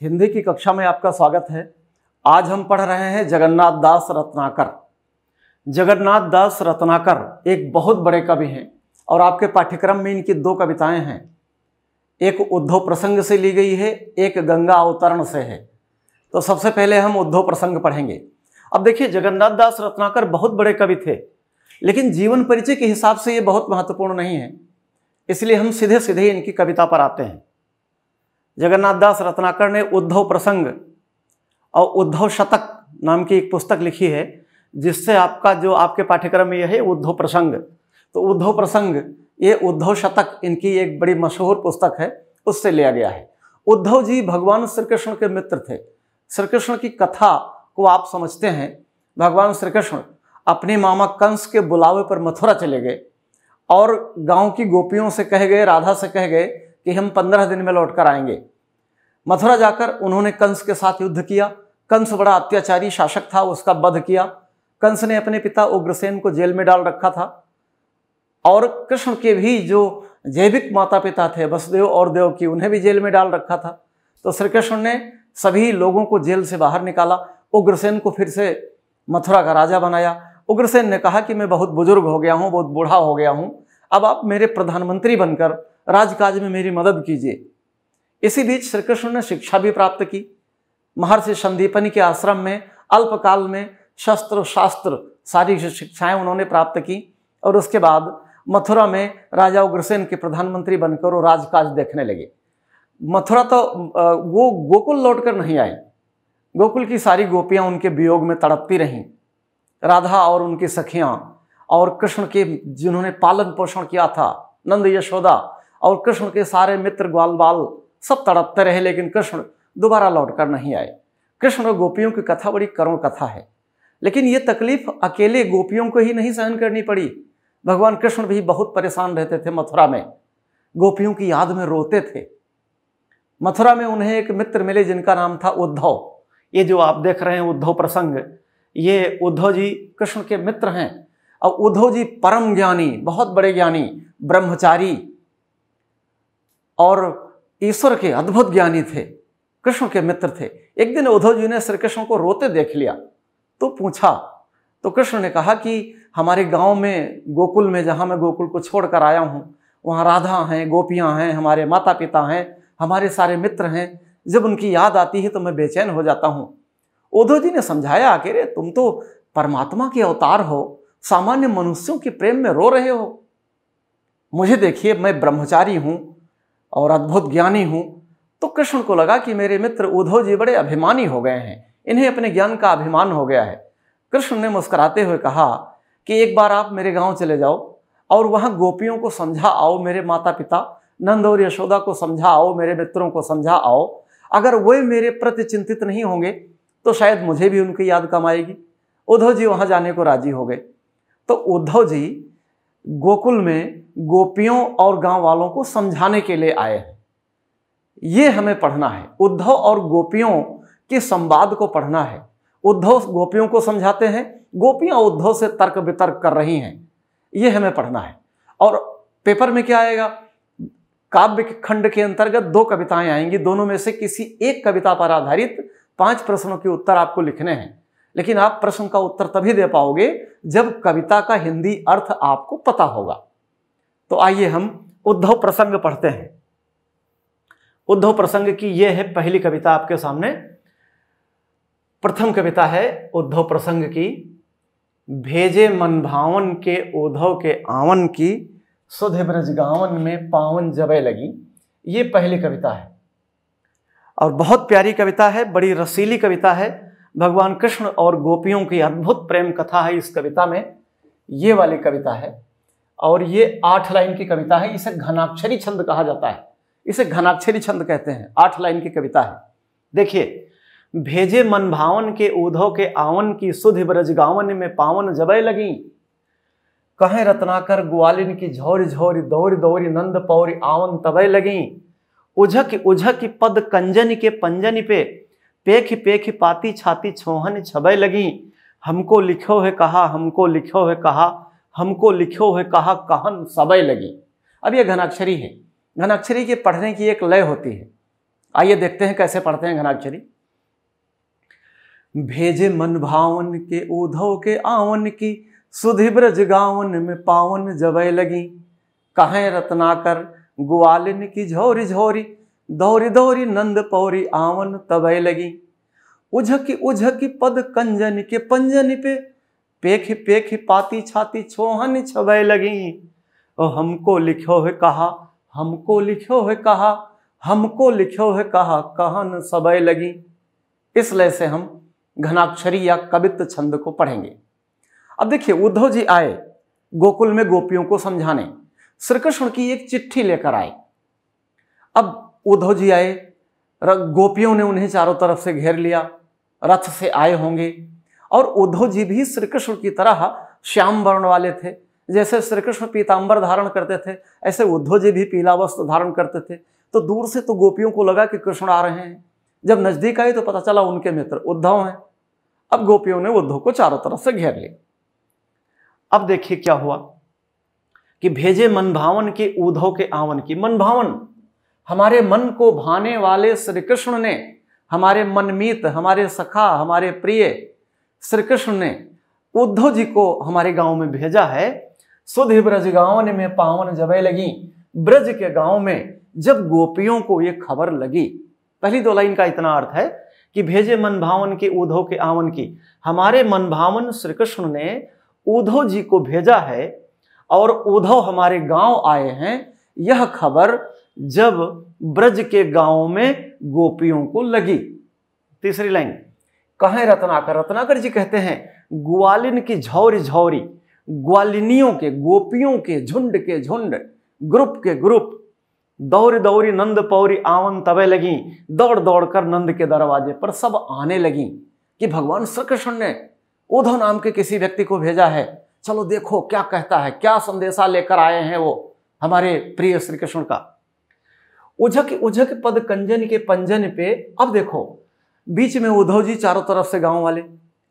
हिंदी की कक्षा में आपका स्वागत है। आज हम पढ़ रहे हैं जगन्नाथ दास रत्नाकर। जगन्नाथ दास रत्नाकर एक बहुत बड़े कवि हैं और आपके पाठ्यक्रम में इनकी दो कविताएं हैं। एक उद्धव प्रसंग से ली गई है, एक गंगा अवतरण से है। तो सबसे पहले हम उद्धव प्रसंग पढ़ेंगे। अब देखिए, जगन्नाथ दास रत्नाकर बहुत बड़े कवि थे, लेकिन जीवन परिचय के हिसाब से ये बहुत महत्वपूर्ण नहीं है, इसलिए हम सीधे सीधे इनकी कविता पर आते हैं। जगन्नाथ दास रत्नाकर ने उद्धव प्रसंग और उद्धव शतक नाम की एक पुस्तक लिखी है, जिससे आपका जो आपके पाठ्यक्रम में यह है उद्धव प्रसंग। तो उद्धव प्रसंग ये उद्धव शतक इनकी एक बड़ी मशहूर पुस्तक है, उससे लिया गया है। उद्धव जी भगवान श्री कृष्ण के मित्र थे। श्री कृष्ण की कथा को आप समझते हैं। भगवान श्री कृष्ण अपने मामा कंस के बुलावे पर मथुरा चले गए और गांव की गोपियों से कह गए, राधा से कह गए कि हम 15 दिन में लौट कर आएंगे। मथुरा जाकर उन्होंने कंस के साथ युद्ध किया। कंस बड़ा अत्याचारी शासक था, उसका वध किया। कंस ने अपने पिता उग्रसेन को जेल में डाल रखा था और कृष्ण के भी जो जैविक माता पिता थे वसुदेव और देवकी, उन्हें भी जेल में डाल रखा था। तो श्री कृष्ण ने सभी लोगों को जेल से बाहर निकाला। उग्रसेन को फिर से मथुरा का राजा बनाया। उग्रसेन ने कहा कि मैं बहुत बुजुर्ग हो गया हूँ, बहुत बूढ़ा हो गया हूँ, अब आप मेरे प्रधानमंत्री बनकर राजकाज में मेरी मदद कीजिए। इसी बीच श्री कृष्ण ने शिक्षा भी प्राप्त की। महर्षि संदीपनि के आश्रम में अल्पकाल में शस्त्र शास्त्र सारी शिक्षाएं उन्होंने प्राप्त की और उसके बाद मथुरा में राजा उग्रसेन के प्रधानमंत्री बनकर वो राजकाज देखने लगे। मथुरा तो वो गोकुल लौटकर नहीं आए। गोकुल की सारी गोपियां उनके वियोग में तड़पती रहीं। राधा और उनकी सखियां और कृष्ण के जिन्होंने पालन पोषण किया था, नंद यशोदा और कृष्ण के सारे मित्र ग्वाल बाल सब तड़पते रहे, लेकिन कृष्ण दोबारा लौटकर नहीं आए। कृष्ण और गोपियों की कथा बड़ी करुण कथा है, लेकिन ये तकलीफ अकेले गोपियों को ही नहीं सहन करनी पड़ी। भगवान कृष्ण भी बहुत परेशान रहते थे। मथुरा में गोपियों की याद में रोते थे। मथुरा में उन्हें एक मित्र मिले जिनका नाम था उद्धव। ये जो आप देख रहे हैं उद्धव प्रसंग, ये उद्धव जी कृष्ण के मित्र हैं और उद्धव जी परम ज्ञानी, बहुत बड़े ज्ञानी, ब्रह्मचारी और ईश्वर के अद्भुत ज्ञानी थे, कृष्ण के मित्र थे। एक दिन उद्धव जी ने श्री कृष्ण को रोते देख लिया तो पूछा, तो कृष्ण ने कहा कि हमारे गांव में गोकुल में, जहां मैं गोकुल को छोड़कर आया हूं, वहां राधा हैं, गोपियां हैं, हमारे माता पिता हैं, हमारे सारे मित्र हैं। जब उनकी याद आती है तो मैं बेचैन हो जाता हूं। उद्धव जी ने समझाया कि रे तुम तो परमात्मा के अवतार हो, सामान्य मनुष्यों के प्रेम में रो रहे हो। मुझे देखिए, मैं ब्रह्मचारी हूं और अद्भुत ज्ञानी हूं। तो कृष्ण को लगा कि मेरे मित्र उद्धव जी बड़े अभिमानी हो गए हैं, इन्हें अपने ज्ञान का अभिमान हो गया है। कृष्ण ने मुस्कुराते हुए कहा कि एक बार आप मेरे गांव चले जाओ और वहां गोपियों को समझा आओ, मेरे माता पिता नंद और यशोदा को समझा आओ, मेरे मित्रों को समझा आओ। अगर वे मेरे प्रति चिंतित नहीं होंगे तो शायद मुझे भी उनकी याद कम आएगी। उद्धव जी वहां जाने को राजी हो गए। तो उद्धव जी गोकुल में गोपियों और गांव वालों को समझाने के लिए आए हैं। ये हमें पढ़ना है, उद्धव और गोपियों के संवाद को पढ़ना है। उद्धव गोपियों को समझाते हैं, गोपियां उद्धव से तर्क वितर्क कर रही हैं, ये हमें पढ़ना है। और पेपर में क्या आएगा, काव्य खंड के अंतर्गत 2 कविताएं आएंगी, दोनों में से किसी एक कविता पर आधारित 5 प्रश्नों के उत्तर आपको लिखने हैं। लेकिन आप प्रश्न का उत्तर तभी दे पाओगे जब कविता का हिंदी अर्थ आपको पता होगा। तो आइए हम उद्धव प्रसंग पढ़ते हैं। उद्धव प्रसंग की यह है पहली कविता आपके सामने। प्रथम कविता है उद्धव प्रसंग की। भेजे मन भावन के उद्धव के आवन की, सुध ब्रज गावन में पावन जबे लगी। ये पहली कविता है और बहुत प्यारी कविता है, बड़ी रसीली कविता है। भगवान कृष्ण और गोपियों की अद्भुत प्रेम कथा है इस कविता में। ये वाली कविता है और ये 8 लाइन की कविता है। इसे घनाक्षरी छंद कहा जाता है, इसे घनाक्षरी छंद कहते हैं। 8 लाइन की कविता है। देखिए, भेजे मन भावन के उद्धव के आवन की, सुध ब्रज गावन में पावन जबे लगी। कहें रत्नाकर ग्वालिन की झोरी झोरी, दौरी दौरी नंद पौरी आवन तबे लगी। उझक उझक पद कंजन के पंजन पे, पेख पेख पाती छाती छोहन छबे लगी। हमको लिखो है कहा, हमको लिखो है कहा, हमको लिखो है कहा, कहन सबे लगी। अब ये घनाक्षरी है। घनाक्षरी के पढ़ने की एक लय होती है आइए देखते हैं कैसे पढ़ते हैं घनाक्षरी। भेजे मन भावन के उधव के आवन की, सुधि ब्रज गावन में पावन जबै लगी। कहें रत्नाकर ग्वालिन की झोरी झोरी, दौरी दौरी नंद पौरी आवन तबै लगी। उझकी पद कंजन के पंजन पे, पेखी पेखी पाती छाती छोहन छबै लगी। ओ हमको लिखो है कहा, हमको लिखो है कहा, हमको लिखो है कहा, कहन सबै लगी। इस लय से हम घनाक्षरी या कवित्त छंद को पढ़ेंगे। अब देखिए, उद्धव जी आए गोकुल में गोपियों को समझाने। श्री कृष्ण की एक चिट्ठी लेकर आए। अब उद्धव जी आए, गोपियों ने उन्हें चारों तरफ से घेर लिया, रथ से आए होंगे। और उद्धव जी भी श्री कृष्ण की तरह श्याम वर्ण वाले थे। जैसे श्री कृष्ण पीतांबर धारण करते थे, ऐसे उद्धव जी भी पीला वस्त्र धारण करते थे। तो दूर से तो गोपियों को लगा कि कृष्ण आ रहे हैं। जब नजदीक आए तो पता चला उनके मित्र उद्धव हैं। अब गोपियों ने उद्धव को चारों तरफ से घेर लिया। अब देखिए क्या हुआ कि भेजे मन भावन के उद्धव के आवन की। मन भावन, हमारे मन को भाने वाले श्री कृष्ण ने, हमारे मनमीत, हमारे सखा, हमारे प्रिय श्री कृष्ण ने उद्धव जी को हमारे गांव में भेजा है। सुधि ब्रज गावन में पावन जबै लगी। ब्रज के गांव में जब गोपियों को ये खबर लगी, पहली दो लाइन का इतना अर्थ है कि भेजे मन भावन के उद्धव के आवन की, हमारे मन भावन श्री कृष्ण ने उद्धव जी को भेजा है और उद्धव हमारे गांव आए हैं। यह खबर जब ब्रज के गांव में गोपियों को लगी। तीसरी लाइन, कहें रत्नाकर, रत्नाकर जी कहते हैं ग्वालिन की झौरी झौरी, ग्वालिनियों के, गोपियों के झुंड के झुंड, ग्रुप के ग्रुप, दौरी दौरी नंद पौरी आवन तबै लगी। दौड़ दौड़ कर नंद के दरवाजे पर सब आने लगी कि भगवान श्री कृष्ण ने उद्धव नाम के किसी व्यक्ति को भेजा है, चलो देखो क्या कहता है, क्या संदेशा लेकर आए हैं वो हमारे प्रिय श्री कृष्ण का। उझक उझक पद कंजन के पंजन पे। अब देखो, बीच में उद्धव जी, चारों तरफ से गांव वाले।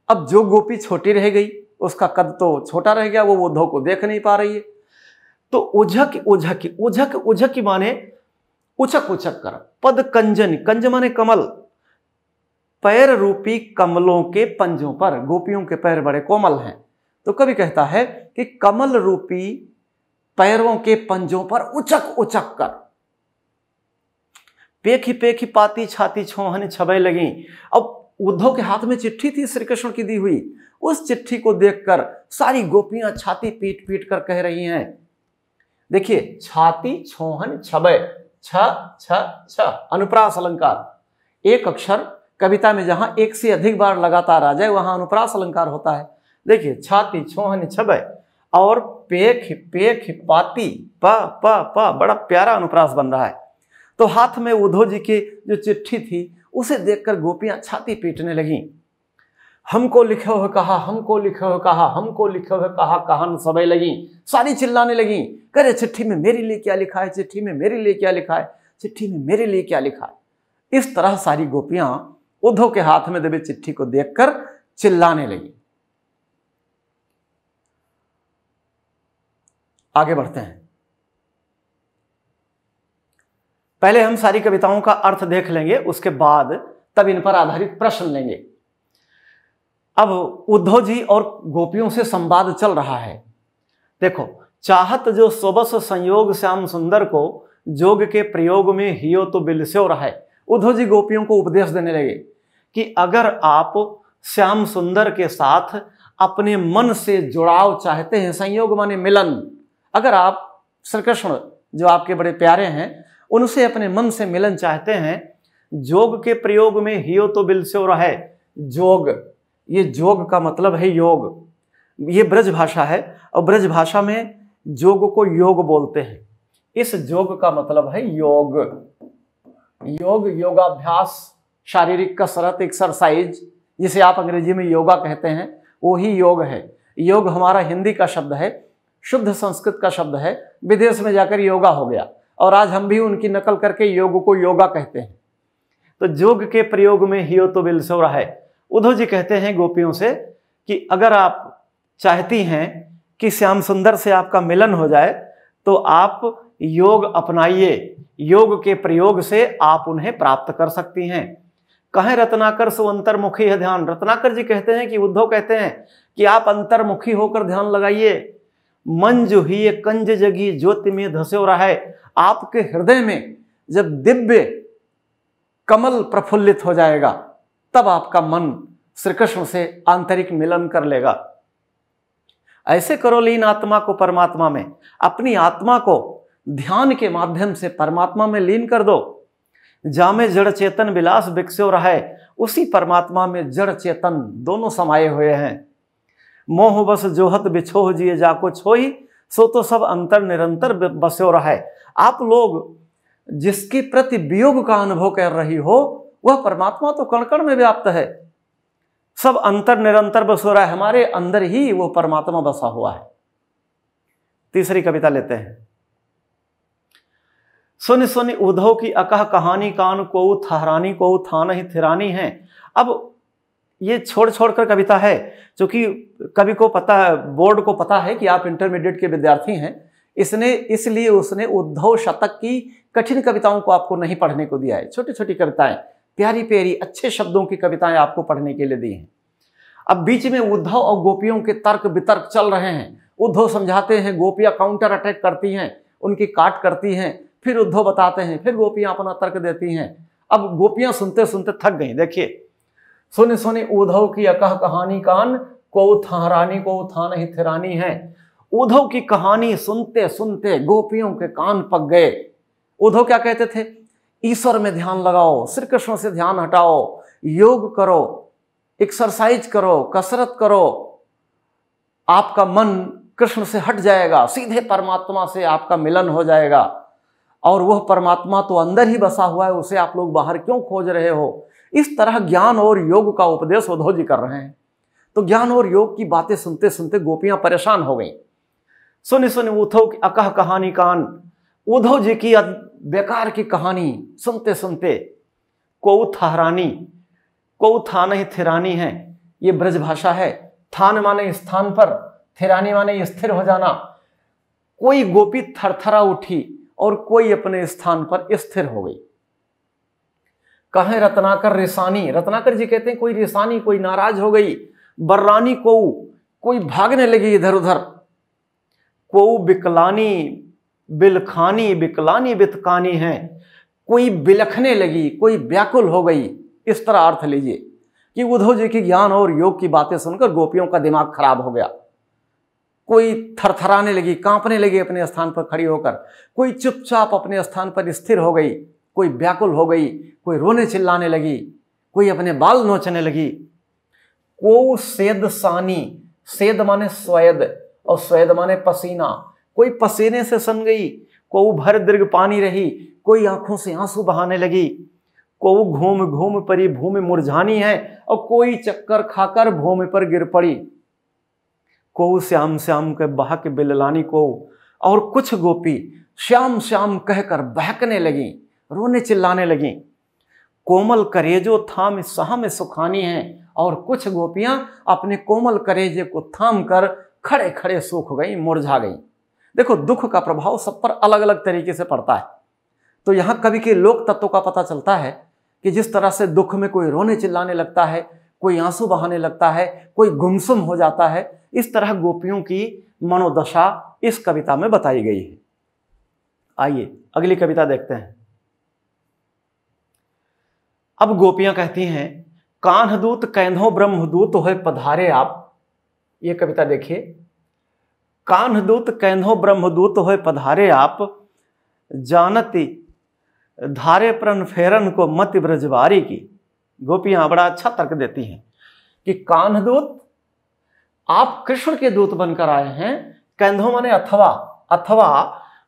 अब जो गोपी छोटी रह गई, उसका कद तो छोटा रह गया, वो उद्धव को देख नहीं पा रही है। तो उझक उझक, उझक उझक माने उचक उचक कर, पद कंजन, कंज माने कमल, पैर रूपी कमलों के पंजों पर। गोपियों के पैर बड़े कोमल हैं, तो कवि कहता है कि कमल रूपी पैरों के पंजों पर उचक उचक कर, पेखी पेखी पाती छाती छोहन छबै लगी। अब उद्धव के हाथ में चिट्ठी थी श्री कृष्ण की दी हुई। उस चिट्ठी को देखकर सारी गोपियां छाती पीट पीट कर कह रही हैं। देखिए, छाती छोहन छबै, छ छ छ, अनुप्रास अलंकार। एक अक्षर कविता में जहां एक से अधिक बार लगातार आ जाए वहां अनुप्रास अलंकार होता है। देखिए, छाती छोहन छबै और पेख पेख पाती, प प प, बड़ा प्यारा अनुप्रास बन रहा है। तो हाथ में उद्धव जी की जो चिट्ठी थी उसे देखकर गोपियां छाती पीटने लगी। हमको लिखो है कहा, हमको लिखो है कहा, हमको लिखो है कहा, कहन सबै लगी। सारी चिल्लाने लगी, कह रहे चिट्ठी में मेरे लिए क्या लिखा है, चिट्ठी में मेरे लिए क्या लिखा है, चिट्ठी में मेरे लिए क्या लिखा है। इस तरह सारी गोपियां उद्धव के हाथ में दबे चिट्ठी को देखकर चिल्लाने लगी। आगे बढ़ते हैं। पहले हम सारी कविताओं का अर्थ देख लेंगे, उसके बाद तब इन पर आधारित प्रश्न लेंगे। अब उद्धव जी और गोपियों से संवाद चल रहा है। देखो, चाहत जो सोबस संयोग श्याम सुंदर को, जोग के प्रयोग में हियो तो बिलस्यो रहे। उद्धव जी गोपियों को उपदेश देने लगे कि अगर आप श्याम सुंदर के साथ अपने मन से जुड़ाव चाहते हैं, संयोग माने मिलन, अगर आप श्री कृष्ण जो आपके बड़े प्यारे हैं उनसे अपने मन से मिलन चाहते हैं, जोग के प्रयोग में हियो तो बिलस्यो रहे। जोग, ये जोग का मतलब है योग। ये ब्रज भाषा है और ब्रज भाषा में जोग को योग बोलते हैं। इस जोग का मतलब है योग। योग, योगाभ्यास, शारीरिक कसरत, एक्सरसाइज, जिसे आप अंग्रेजी में योगा कहते हैं, वो ही योग है। योग हमारा हिंदी का शब्द है, शुद्ध संस्कृत का शब्द है, विदेश में जाकर योगा हो गया और आज हम भी उनकी नकल करके योग को योगा कहते हैं। तो जोग के प्रयोग में हियो तो बिलस्यो रहे। उद्धव जी कहते हैं गोपियों से कि अगर आप चाहती हैं कि श्याम सुंदर से आपका मिलन हो जाए तो आप योग अपनाइए, योग के प्रयोग से आप उन्हें प्राप्त कर सकती हैं। कहें रत्नाकर सो अंतर्मुखी है ध्यान। रत्नाकर जी कहते हैं कि उद्धव कहते हैं कि आप अंतर्मुखी होकर ध्यान लगाइए। मन जो ही ये कंज जगी ज्योति में धस्यो रहा है। आपके हृदय में जब दिव्य कमल प्रफुल्लित हो जाएगा तब आपका मन श्री कृष्ण से आंतरिक मिलन कर लेगा। ऐसे करो लीन आत्मा को परमात्मा में, अपनी आत्मा को ध्यान के माध्यम से परमात्मा में लीन कर दो। जामे जड़ चेतन विलास विकस्यो रहे, उसी परमात्मा में जड़ चेतन दोनों समाये हुए हैं। मोह बस जोहत बिछोह जिए जाको छोही, सो तो सब अंतर निरंतर बस्यो रहे। आप लोग जिसके प्रति वियोग का अनुभव कर रही हो वह परमात्मा तो कण कण में व्याप्त है, सब अंतर निरंतर बसो रहा है। हमारे अंदर ही वो परमात्मा बसा हुआ है। तीसरी कविता लेते हैं। सुनि सुनि उद्धव की अकह कहानी कान को थहरानी को थान ही थिरानी है। अब ये छोड़ छोड़कर कविता है, क्योंकि कवि को पता है, बोर्ड को पता है कि आप इंटरमीडिएट के विद्यार्थी हैं, इसलिए उसने उद्धव शतक की कठिन कविताओं को आपको नहीं पढ़ने को दिया है। छोटी छोटी कविताएं, प्यारी प्यारी अच्छे शब्दों की कविताएं आपको पढ़ने के लिए दी हैं। अब बीच में उद्धव और गोपियों के तर्क वितर्क चल रहे हैं। उद्धव समझाते हैं, गोपियां काउंटर अटैक करती हैं, उनकी काट करती हैं, फिर उद्धव बताते हैं, फिर गोपियां अपना तर्क देती हैं। अब गोपियां सुनते सुनते थक गई। देखिए, सुनि सुनि उद्धव की अकह कहानी कान को थारानी को थान ही थिरानी है। उद्धव की कहानी सुनते सुनते गोपियों के कान पक गए। उद्धव क्या कहते थे? ईश्वर में ध्यान लगाओ, श्री कृष्ण से ध्यान हटाओ, योग करो, एक्सरसाइज करो, कसरत करो, आपका मन कृष्ण से हट जाएगा, सीधे परमात्मा से आपका मिलन हो जाएगा। और वह परमात्मा तो अंदर ही बसा हुआ है, उसे आप लोग बाहर क्यों खोज रहे हो? इस तरह ज्ञान और योग का उपदेश उद्धव जी कर रहे हैं। तो ज्ञान और योग की बातें सुनते सुनते गोपियां परेशान हो गईं। सुनि सुनि उद्धव की अकह कहानी कान, उद्धव जी की बेकार की कहानी सुनते सुनते को थहरानी, को थान ही थिरानी है। ये ब्रज भाषा है। थान माने स्थान पर, थिरानी माने स्थिर हो जाना। कोई गोपी थरथरा उठी और कोई अपने स्थान पर स्थिर हो गई। कहें रत्नाकर रिसानी, रत्नाकर जी कहते हैं कोई रिसानी, कोई नाराज हो गई। बर्रानी को, कोई भागने लगी इधर उधर। को बिकलानी बिलखानी, बिकलानी बितकानी है, कोई बिलखने लगी, कोई व्याकुल हो गई। इस तरह अर्थ लीजिए कि उद्धव जी की ज्ञान और योग की बातें सुनकर गोपियों का दिमाग खराब हो गया। कोई थरथराने लगी, कांपने लगी अपने स्थान पर खड़ी होकर, कोई चुपचाप अपने स्थान पर स्थिर हो गई, कोई व्याकुल हो गई, कोई रोने चिल्लाने लगी, कोई अपने बाल नोचने लगी। को सेद सानी, सेद माने स्वेद और स्वेद माने पसीना, कोई पसीने से सन गई, को भर दीर्घ पानी रही, कोई आंखों से आंसू बहाने लगी। को घूम घूम परी भूमि मुरझानी है और कोई चक्कर खाकर भूमि पर गिर पड़ी। को श्याम श्याम के बहा के बिललानी को, और कुछ गोपी श्याम श्याम कहकर बहकने लगी, रोने चिल्लाने लगी। कोमल करेजो थाम सहा में सुखानी है, और कुछ गोपियां अपने कोमल करेजे को थाम कर खड़े खड़े सूख गई, मुरझा गई। देखो, दुख का प्रभाव सब पर अलग अलग तरीके से पड़ता है। तो यहां कवि के लोक तत्व का पता चलता है कि जिस तरह से दुख में कोई रोने चिल्लाने लगता है, कोई आंसू बहाने लगता है, कोई गुमसुम हो जाता है, इस तरह गोपियों की मनोदशा इस कविता में बताई गई है। आइए अगली कविता देखते हैं। अब गोपियां कहती हैं, कान्हदूत कैंधो ब्रह्मदूत होए पधारे आप। ये कविता देखिए, कान्हदूत कैंधो ब्रह्मदूत होए पधारे आप, जानती धारे प्रन फेरन को मति ब्रजवारी की। गोपियां बड़ा अच्छा तर्क देती हैं कि कान्हदूत आप कृष्ण के दूत बनकर आए हैं। कैंधो माने अथवा, अथवा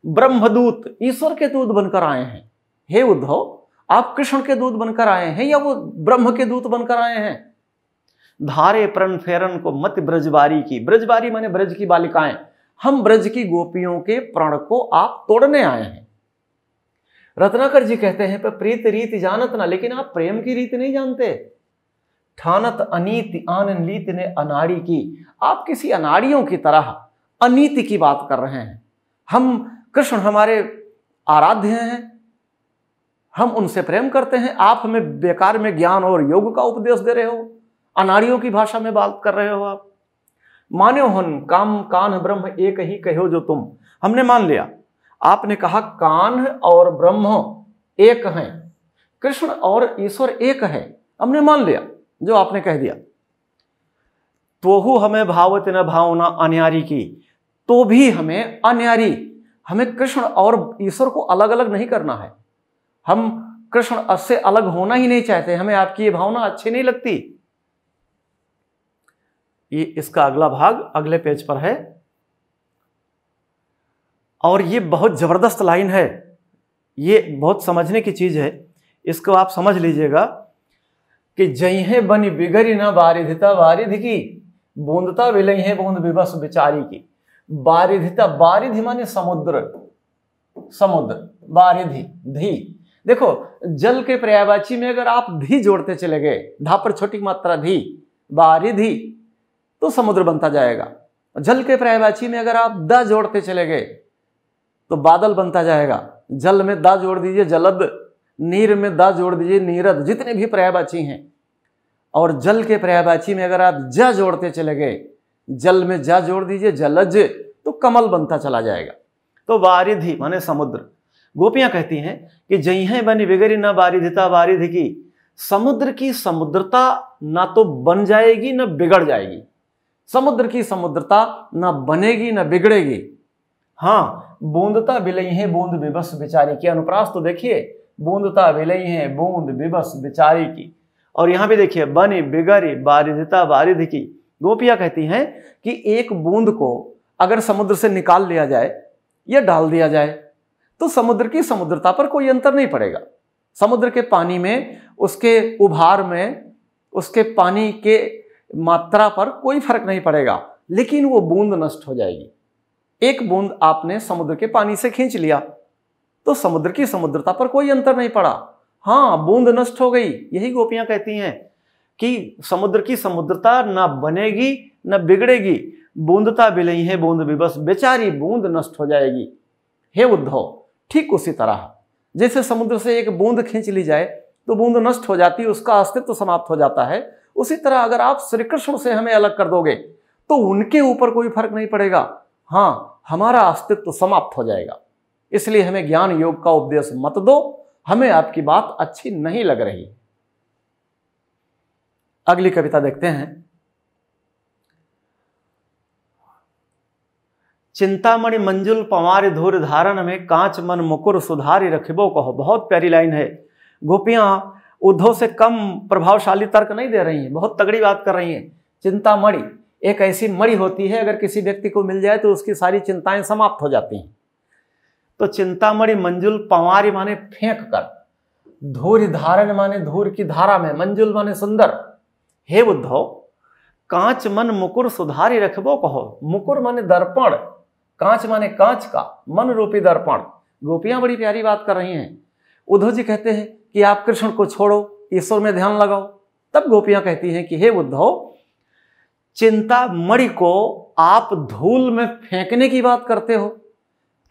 ब्रह्मदूत ईश्वर के दूत बनकर आए हैं। हे उद्धव, आप कृष्ण के दूत बनकर आए हैं या वो ब्रह्म के दूत बनकर आए हैं? धारे प्रण फेरन को मत ब्रजबारी की, ब्रजबारी माने ब्रज की बालिकाएं, हम ब्रज की गोपियों के प्रण को आप तोड़ने आए हैं। रत्नाकर जी कहते हैं, पर प्रीत रीति जानत ना, लेकिन आप प्रेम की रीति नहीं जानते। ठानत अनीति आन लीत ने अनाड़ी की, आप किसी अनाड़ियों की तरह अनीति की बात कर रहे हैं। हम कृष्ण हमारे आराध्य हैं, हम उनसे प्रेम करते हैं। आप हमें बेकार में ज्ञान और योग का उपदेश दे रहे हो, अनाड़ियों की भाषा में बात कर रहे हो आप। मान्यो हन काम कान ब्रह्म एक ही कहो जो तुम। हमने मान लिया, आपने कहा कान और ब्रह्म एक हैं, कृष्ण और ईश्वर एक है, हमने मान लिया जो आपने कह दिया। तो हमें भावत न भावना अन्यारी की, तो भी हमें अन्यारी, हमें कृष्ण और ईश्वर को अलग अलग नहीं करना है। हम कृष्ण से अलग होना ही नहीं चाहते, हमें आपकी ये भावना अच्छी नहीं लगती। ये इसका अगला भाग अगले पेज पर है और ये बहुत जबरदस्त लाइन है, ये बहुत समझने की चीज है, इसको आप समझ लीजिएगा कि जइहे बनी बिगड़ी न बारिधिता बारिधि की, बूंदता विलई है बूंद विवश बिचारी की। बारिधिता, बारिधि माने समुद्र, समुद्र, बारिधि धी। देखो जल के पर्यायवाची में अगर आप धी जोड़ते चले गए, धा पर छोटी मात्रा धी, बारिधि, तो समुद्र बनता जाएगा। जल के पर्यायवाची में अगर आप दा जोड़ते चले गए तो बादल बनता जाएगा। जल में दा जोड़ दीजिए जलद, नीर में दा जोड़ दीजिए नीरद, जितने भी पर्यायवाची हैं। और जल के पर्यायवाची में अगर आप जा जोड़ते चले गए, जल में जा जोड़ दीजिए जलज, तो कमल बनता चला जाएगा। तो बारिधि माने समुद्र। गोपियां कहती हैं कि जइहे बनी बिगड़ी न बारिधिता बारिधि की, समुद्र की समुद्रता ना तो बन जाएगी न बिगड़ जाएगी। समुद्र की समुद्रता ना बनेगी न बिगड़ेगी। हाँ, बूंदता बिलई है बूंद विबस बिचारी की। अनुप्रास तो देखिए, बूंदता बिलई है बूंद विबस बिचारी की। और यहां भी देखिए, बनी बिगड़ी बारिधिता बारिधि की। गोपियां कहती हैं कि एक बूंद को अगर समुद्र से निकाल लिया जाए या डाल दिया जाए तो समुद्र की समुद्रता पर कोई अंतर नहीं पड़ेगा। समुद्र के पानी में, उसके उभार में, उसके पानी के मात्रा पर कोई फर्क नहीं पड़ेगा, लेकिन वो बूंद नष्ट हो जाएगी। एक बूंद आपने समुद्र के पानी से खींच लिया तो समुद्र की समुद्रता पर कोई अंतर नहीं पड़ा। हाँ, बूंद नष्ट हो गई। यही गोपियां कहती हैं कि समुद्र की समुद्रता ना बनेगी न बिगड़ेगी। बूंदता बिलई है बूंद विबस, बेचारी बूंद नष्ट हो जाएगी। हे उद्धव, ठीक उसी तरह जैसे समुद्र से एक बूंद खींच ली जाए तो बूंद नष्ट हो जाती है, उसका अस्तित्व समाप्त हो जाता है, उसी तरह अगर आप श्री कृष्ण से हमें अलग कर दोगे तो उनके ऊपर कोई फर्क नहीं पड़ेगा। हाँ, हमारा अस्तित्व समाप्त हो जाएगा। इसलिए हमें ज्ञान योग का उपदेश मत दो, हमें आपकी बात अच्छी नहीं लग रही। अगली कविता देखते हैं। चिंतामणि मंजुल पवार धूर धारण में, कांच मन मुकुर सुधारी रखबो कहो। बहुत प्यारी लाइन है। गोपियां उद्धव से कम प्रभावशाली तर्क नहीं दे रही हैं, बहुत तगड़ी बात कर रही हैं। चिंतामणि एक ऐसी मणि होती है, अगर किसी व्यक्ति को मिल जाए तो उसकी सारी चिंताएं समाप्त हो जाती हैं। तो चिंतामणि मंजुल, पवारी माने फेंक कर, धूर धारण माने धूर की धारा में, मंजुल माने सुंदर। हे उद्धव, कांच मन मुकुर सुधारी रखबो कहो। मुकुर माने दर्पण, कांच माने कांच का, मन रूपी दर्पण। गोपियां बड़ी प्यारी बात कर रही हैं। उद्धव जी कहते हैं कि आप कृष्ण को छोड़ो, ईश्वर में ध्यान लगाओ। तब गोपियां कहती हैं कि हे उद्धव, चिंतामणि को आप धूल में फेंकने की बात करते हो।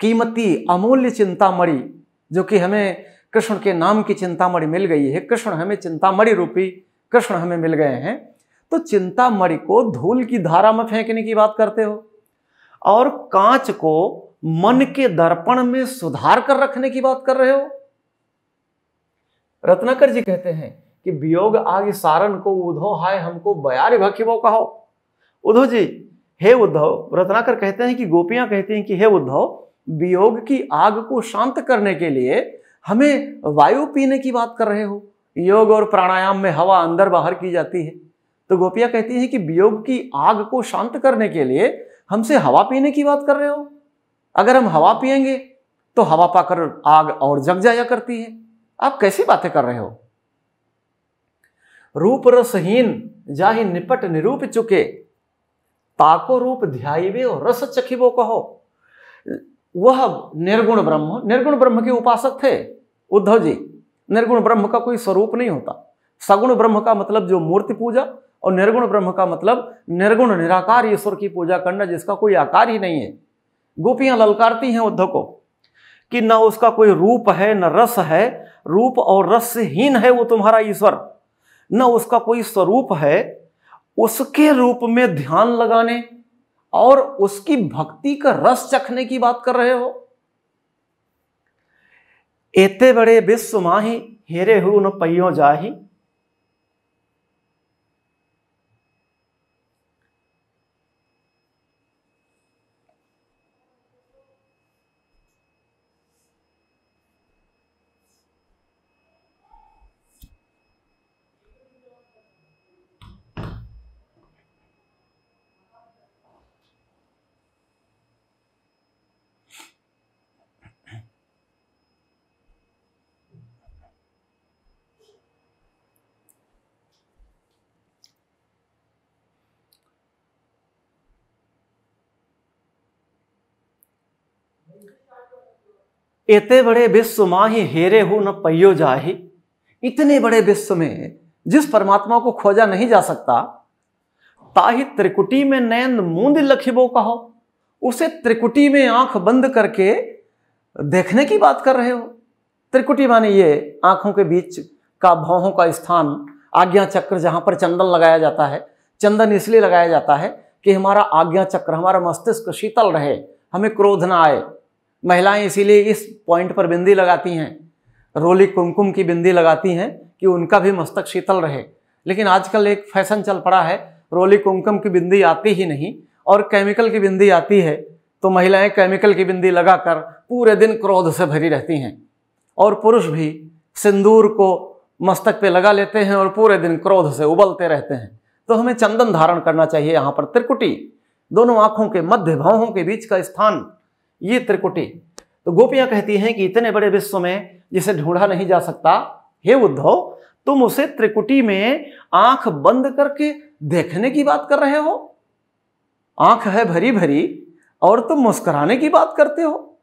कीमती अमूल्य चिंतामणि, जो कि हमें कृष्ण के नाम की चिंतामणि मिल गई है, कृष्ण हमें चिंतामणि रूपी कृष्ण हमें मिल गए हैं, तो चिंतामणि को धूल की धारा में फेंकने की बात करते हो और कांच को मन के दर्पण में सुधार कर रखने की बात कर रहे हो। रत्नाकर जी कहते हैं कि वियोग आग सारण को उद्धव हाय हमको बयार भखिबो कहो। उद्धव जी, हे उद्धव, रत्नाकर कहते हैं कि गोपियां कहती हैं कि हे उद्धव, वियोग की आग को शांत करने के लिए हमें वायु पीने की बात कर रहे हो। योग और प्राणायाम में हवा अंदर बाहर की जाती है, तो गोपियां कहती हैं कि वियोग की आग को शांत करने के लिए हमसे हवा पीने की बात कर रहे हो। अगर हम हवा पिएंगे तो हवा पाकर आग और जग जाया करती है। आप कैसी बातें कर रहे हो। रूप रसहीन जाहि निपट निरूप चुके, ताको रूप ध्याइबे और रस चखिबो कहो। वह निर्गुण ब्रह्म के उपासक थे उद्धव जी। निर्गुण ब्रह्म का कोई स्वरूप नहीं होता। सगुण ब्रह्म का मतलब जो मूर्ति पूजा, और निर्गुण ब्रह्म का मतलब निर्गुण निराकार ईश्वर की पूजा करना, जिसका कोई आकार ही नहीं है। गोपियां ललकारती हैं उद्धव को कि न उसका कोई रूप है न रस है, रूप और रस से हीन है वो तुम्हारा ईश्वर, न उसका कोई स्वरूप है, उसके रूप में ध्यान लगाने और उसकी भक्ति का रस चखने की बात कर रहे हो। एते बड़े विश्व माही, हेरे हु न पइयो जाही। एते बड़े विश्व माही, हेरे हु न पइयो जाही। इतने बड़े विश्व में जिस परमात्मा को खोजा नहीं जा सकता, ताहि त्रिकुटी में नैन मूंद लखिबो कहो। उसे त्रिकुटी में आंख बंद करके देखने की बात कर रहे हो। त्रिकुटी माने ये आंखों के बीच का, भौहों का स्थान, आज्ञा चक्र, जहां पर चंदन लगाया जाता है। चंदन इसलिए लगाया जाता है कि हमारा आज्ञा चक्र, हमारा मस्तिष्क शीतल रहे, हमें क्रोध ना आए। महिलाएं इसीलिए इस पॉइंट पर बिंदी लगाती हैं, रोली कुमकुम की बिंदी लगाती हैं कि उनका भी मस्तक शीतल रहे। लेकिन आजकल एक फैशन चल पड़ा है, रोली कुमकुम की बिंदी आती ही नहीं और केमिकल की बिंदी आती है, तो महिलाएं केमिकल की बिंदी लगाकर पूरे दिन क्रोध से भरी रहती हैं। और पुरुष भी सिंदूर को मस्तक पे लगा लेते हैं और पूरे दिन क्रोध से उबलते रहते हैं। तो हमें चंदन धारण करना चाहिए। यहाँ पर त्रिकुटी, दोनों आंखों के मध्य, भौहों के बीच का स्थान, ये त्रिकुटी। तो गोपियां कहती हैं कि इतने बड़े विश्व में जिसे ढूंढा नहीं जा सकता, हे उद्धव तुम उसे त्रिकुटी में आंख बंद करके देखने की बात कर रहे हो। आंख है भरी भरी और तुम मुस्कुराने की बात करते हो।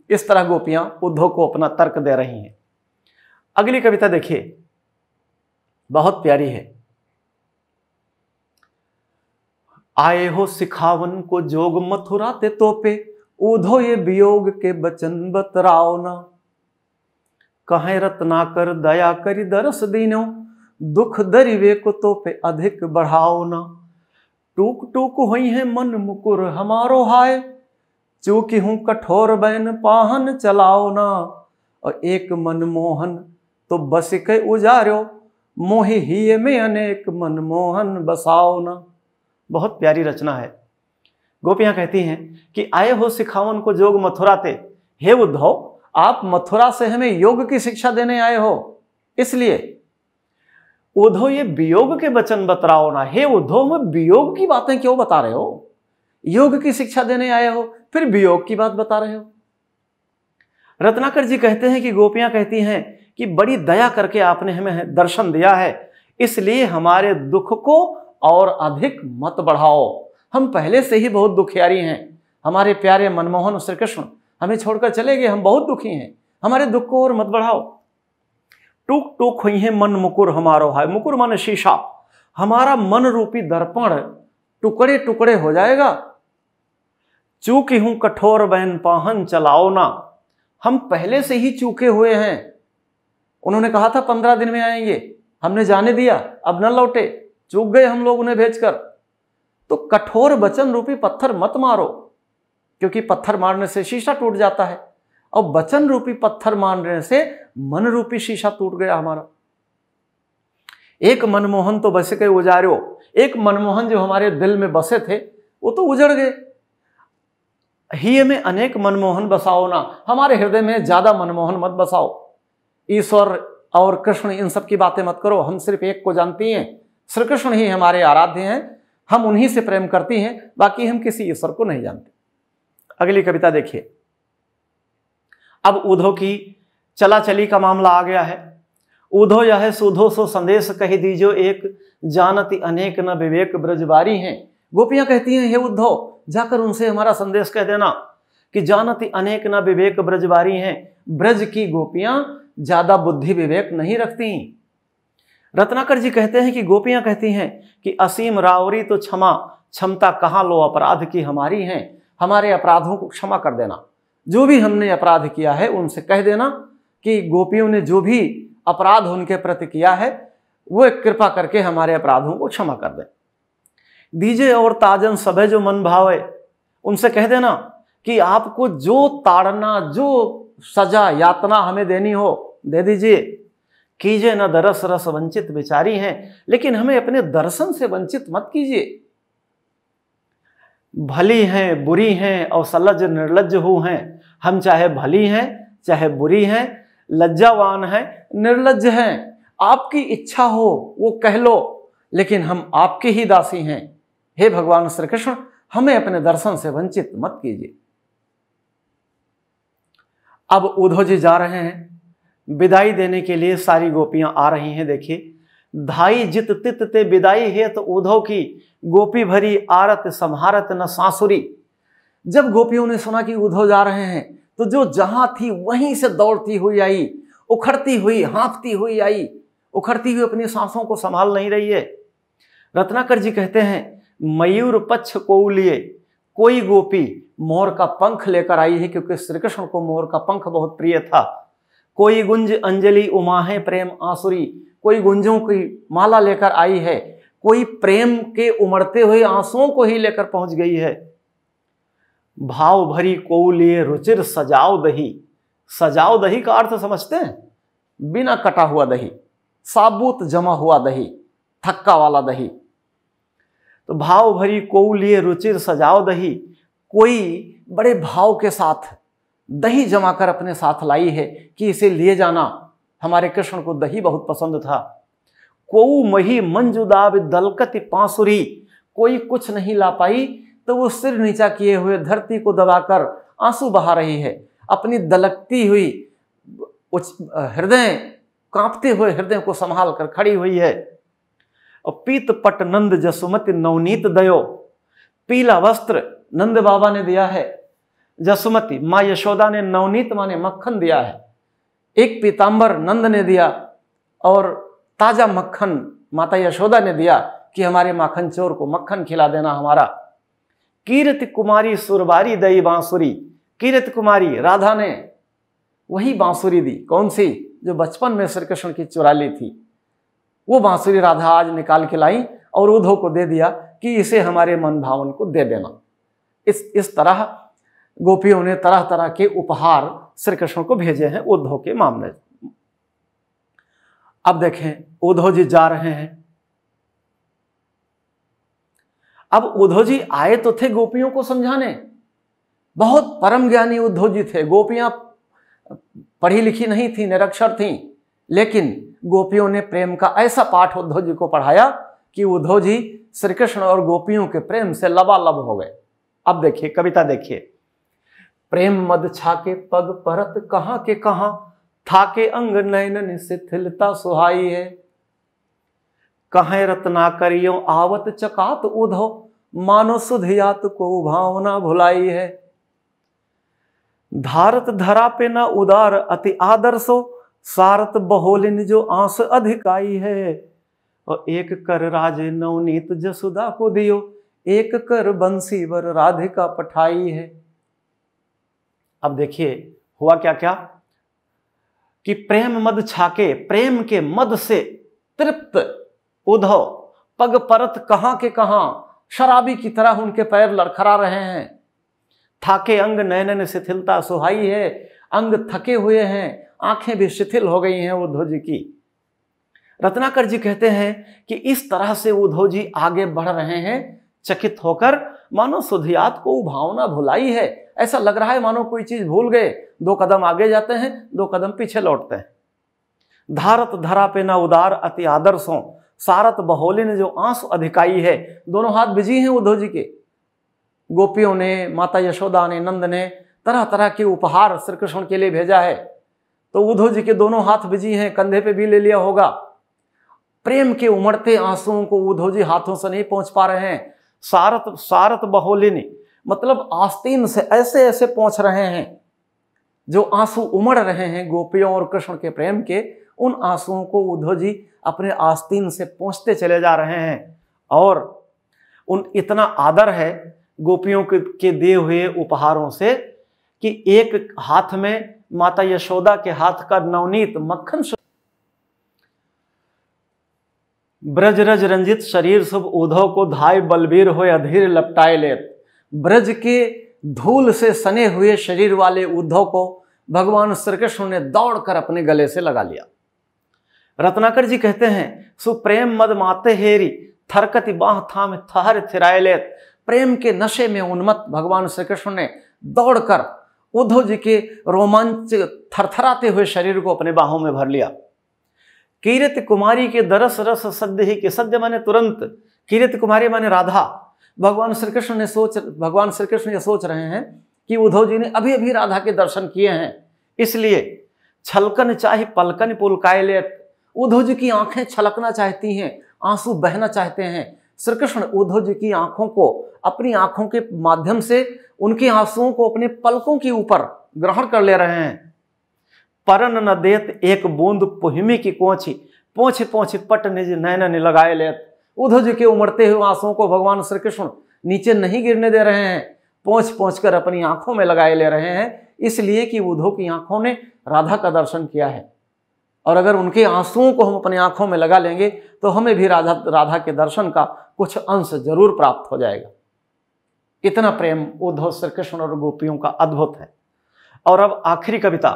इस तरह गोपियां उद्धव को अपना तर्क दे रही हैं। अगली कविता देखिए, बहुत प्यारी है। आए हो सिखावन को जोग मथुरा ते तोपे, उधो ये वियोग के बचन बतराओ ना। कहे रत्नाकर दया करी दरस दीनो, दुख दरिवे को तोपे अधिक बढ़ाओ ना। टूक टूक हुई है मन मुकुर हमारो हाय, चूकी हूं कठोर बैन पाहन चलाओ ना। और एक मनमोहन तो बस के उजार्यो, मोहि हिये में अनेक मनमोहन बसाओ ना। बहुत प्यारी रचना है। गोपियां कहती हैं कि आए हो सिखावन को जोग मथुरा ते, हे उद्धव आप मथुरा से हमें योग की शिक्षा देने आए हो, इसलिए उद्धव ये वियोग के वचन बतराओ ना। हे उद्धव में वियोग की बातें क्यों बता रहे हो? योग की शिक्षा देने आए हो, फिर वियोग की बात बता रहे हो। रत्नाकर जी कहते हैं कि गोपियां कहती हैं कि बड़ी दया करके आपने हमें दर्शन दिया है, इसलिए हमारे दुख को और अधिक मत बढ़ाओ। हम पहले से ही बहुत दुखियारी हैं। हमारे प्यारे मनमोहन श्री कृष्ण हमें छोड़कर चले गए, हम बहुत दुखी हैं, हमारे दुख को और मत बढ़ाओ। टूक टूक हुई है मन मुकुर हमारो हाय। मुकुर माने शीशा, हमारा मन रूपी दर्पण टुकड़े टुकड़े हो जाएगा। चूकी हूं कठोर बैन पाहन चलाओ ना। हम पहले से ही चूके हुए हैं। उन्होंने कहा था 15 दिन में आएंगे, हमने जाने दिया, अब न लौटे, चूक गए हम लोग उन्हें भेजकर। तो कठोर वचन रूपी पत्थर मत मारो, क्योंकि पत्थर मारने से शीशा टूट जाता है, और वचन रूपी पत्थर मारने से मन रूपी शीशा टूट गया हमारा। एक मनमोहन तो बस के उजार्यो, एक मनमोहन जो हमारे दिल में बसे थे वो तो उजड़ गए। ही में अनेक मनमोहन बसाओ ना, हमारे हृदय में ज्यादा मनमोहन मत बसाओ। ईश्वर और कृष्ण इन सब की बातें मत करो, हम सिर्फ एक को जानती हैं, श्री कृष्ण ही हमारे आराध्य हैं, हम उन्हीं से प्रेम करती हैं, बाकी हम किसी ईश्वर को नहीं जानते। अगली कविता देखिए। अब उद्धव की चला चली का मामला आ गया है। उद्धव यह सुधो सो संदेश कही दीजो, एक जानती अनेक न विवेक ब्रजबारी हैं। गोपियां कहती हैं, हे उद्धव जाकर उनसे हमारा संदेश कह देना कि जानती अनेक न विवेक ब्रजबारी हैं। ब्रज की गोपियां ज्यादा बुद्धि विवेक नहीं रखती। रत्नाकर जी कहते हैं कि गोपियां कहती हैं कि असीम रावरी तो क्षमा, क्षमता कहाँ लो अपराध की हमारी हैं, हमारे अपराधों को क्षमा कर देना। जो भी हमने अपराध किया है उनसे कह देना कि गोपियों ने जो भी अपराध उनके प्रति किया है वो कृपा करके हमारे अपराधों को क्षमा कर दें। दीजिए और ताजन सभे जो मन भावे, उनसे कह देना कि आपको जो ताड़ना, जो सजा यातना हमें देनी हो दे दीजिए। कीजिए न दरस रस वंचित विचारी हैं, लेकिन हमें अपने दर्शन से वंचित मत कीजिए। भली हैं बुरी हैं और सलज निर्लज हो हैं, हम चाहे भली हैं चाहे बुरी हैं, लज्जावान हैं निर्लज हैं। आपकी इच्छा हो वो कह लो, लेकिन हम आपके ही दासी हैं। हे भगवान श्री कृष्ण, हमें अपने दर्शन से वंचित मत कीजिए। अब उद्धव जी जा रहे हैं, विदाई देने के लिए सारी गोपियां आ रही हैं। देखिए, धाई जित तित ते विदाई है तो उद्धव की गोपी भरी आरत संहारत न सासुरी। जब गोपियों ने सुना कि उद्धव जा रहे हैं तो जो जहां थी वहीं से दौड़ती हुई आई, उखड़ती हुई हाँफती हुई आई, उखड़ती हुई अपनी सांसों को संभाल नहीं रही है। रत्नाकर जी कहते हैं, मयूर पक्ष को लिए कोई गोपी मोर का पंख लेकर आई है, क्योंकि श्री कृष्ण को मोर का पंख बहुत प्रिय था। कोई गुंज अंजलि उमाहे प्रेम आसुरी, कोई गुंजों की माला लेकर आई है, कोई प्रेम के उमड़ते हुए आंसुओं को ही लेकर पहुंच गई है। भाव भरी को लिए रुचिर सजाओ दही। सजाओ दही का अर्थ समझते हैं? बिना कटा हुआ दही, साबुत जमा हुआ दही, थक्का वाला दही। तो भाव भरी को लिए रुचिर सजाओ दही, कोई बड़े भाव के साथ दही जमा कर अपने साथ लाई है कि इसे लिए जाना। हमारे कृष्ण को दही बहुत पसंद था। कोऊ मही मंजुदाब दलकति पांसुरी, कोई कुछ नहीं ला पाई तो वो सिर नीचा किए हुए धरती को दबाकर आंसू बहा रही है। अपनी दलकती हुई हृदय, कांपते हुए हृदय को संभाल कर खड़ी हुई है। और पीत पट नंद जसुमति नवनीत दयो, पीला वस्त्र नंद बाबा ने दिया है। जसुमति माँ यशोदा ने नवनीत माने मक्खन दिया है। एक पीतांबर नंद ने दिया और ताजा मक्खन माता यशोदा ने दिया कि हमारे माखन चोर को मक्खन खिला देना हमारा। कीर्ति कुमारी सुरबारी दई बांसुरी, कीर्ति कुमारी राधा ने वही बांसुरी दी। कौन सी? जो बचपन में श्री कृष्ण की चुरा ली थी, वो बांसुरी राधा आज निकाल के लाई और उद्धव को दे दिया कि इसे हमारे मन भावन को दे देना। इस तरह गोपियों ने तरह तरह के उपहार श्री कृष्ण को भेजे हैं उद्धव के मामले। अब देखें, उद्धव जी जा रहे हैं। अब उद्धव जी आए तो थे गोपियों को समझाने, बहुत परम ज्ञानी उद्धव जी थे। गोपियां पढ़ी लिखी नहीं थी, निरक्षर थीं, लेकिन गोपियों ने प्रेम का ऐसा पाठ उद्धव जी को पढ़ाया कि उद्धव जी श्री कृष्ण और गोपियों के प्रेम से लबालब हो गए। अब देखिए, कविता देखिए। प्रेम मद छाके पग परत कहां के कहां, थाके अंग नयन शिथिलता सुहाई है। कहें रत्नाकरियों आवत चकात उद्धव, मानो सुधियात को भावना भुलाई है। धारत धरा पे न उदार अति आदर्शो, सारत बहोलिन जो आंस अधिकाई है। और एक कर राजे नवनीत जसुदा को दियो, एक कर बंसी वर राधिका पठाई है। अब देखिए हुआ क्या क्या कि प्रेम मद छाके, प्रेम के मद से तृप्त उद्धव पग परत कहां के कहां, शराबी की तरह उनके पैर लड़खड़ा रहे हैं। थाके अंग नयन शिथिलता सुहाई है, अंग थके हुए हैं, आंखें भी शिथिल हो गई हैं उद्धव जी की। रत्नाकर जी कहते हैं कि इस तरह से उद्धव जी आगे बढ़ रहे हैं, चकित होकर मानो सुधियात को भावना भुलाई है। ऐसा लग रहा है मानो कोई चीज भूल गए, 2 कदम आगे जाते हैं, 2 कदम पीछे लौटते हैं। धारत धरा पे न उदार अति आदर्शों, सारत बहोले ने जो आंसू अधिकाई है। दोनों हाथ बिजी हैं उद्धव जी के। गोपियों ने, माता यशोदा ने, नंद ने तरह तरह के उपहार श्री कृष्ण के लिए भेजा है, तो उद्धव जी के दोनों हाथ बिजी हैं, कंधे पे भी ले लिया होगा। प्रेम के उमड़ते आंसुओं को उद्धव जी हाथों से नहीं पहुंच पा रहे हैं। सारत बहोलिनी मतलब आस्तीन से ऐसे ऐसे पहुंच रहे हैं। जो आंसू उमड़ रहे हैं गोपियों और कृष्ण के प्रेम के, उन आंसुओं को उद्धव जी अपने आस्तीन से पहुंचते चले जा रहे हैं। और उन इतना आदर है गोपियों के दिए हुए उपहारों से कि एक हाथ में माता यशोदा के हाथ का नवनीत मक्खन ब्रज रज रंजित शरीर शुभ उद्धव को धाय बलबीर हो अधीर लपटाए लेत। ब्रज के धूल से सने हुए शरीर वाले उद्धव को भगवान श्री कृष्ण ने दौड़कर अपने गले से लगा लिया। रत्नाकर जी कहते हैं सुप्रेम मद माते हेरी थरकति बाह थाम थहर थिराए लेत। प्रेम के नशे में उन्मत्त भगवान श्री कृष्ण ने दौड़कर उद्धव जी के रोमांच थरथराते हुए शरीर को अपने बाहों में भर लिया। कीर्ति कुमारी के दरस रस सद्य ही के सद्य माने तुरंत, कीर्ति कुमारी माने राधा। भगवान श्री कृष्ण ये सोच रहे हैं कि उद्धव जी ने अभी अभी राधा के दर्शन किए हैं, इसलिए छलकन चाहे पलकन पुलकाए लेत। उद्धव जी की आंखें छलकना चाहती हैं, आंसू बहना चाहते हैं। श्री कृष्ण उद्धव जी की आंखों को अपनी आंखों के माध्यम से उनके आंसुओं को अपने पलकों के ऊपर ग्रहण कर ले रहे हैं। परन न देत एक बूंद पुहिमी की कोची पोछे पोछे पट निज नैन लगाए लेत। उद्धव जी के उमड़ते हुए आंसुओं को भगवान श्री कृष्ण नीचे नहीं गिरने दे रहे हैं, पोंछ पोंछ कर अपनी आंखों में लगाए ले रहे हैं, इसलिए कि उद्धव की आंखों ने राधा का दर्शन किया है। और अगर उनके आंसुओं को हम अपनी आंखों में लगा लेंगे तो हमें भी राधा के दर्शन का कुछ अंश जरूर प्राप्त हो जाएगा। इतना प्रेम उद्धव श्री कृष्ण और गोपियों का अद्भुत है। और अब आखिरी कविता,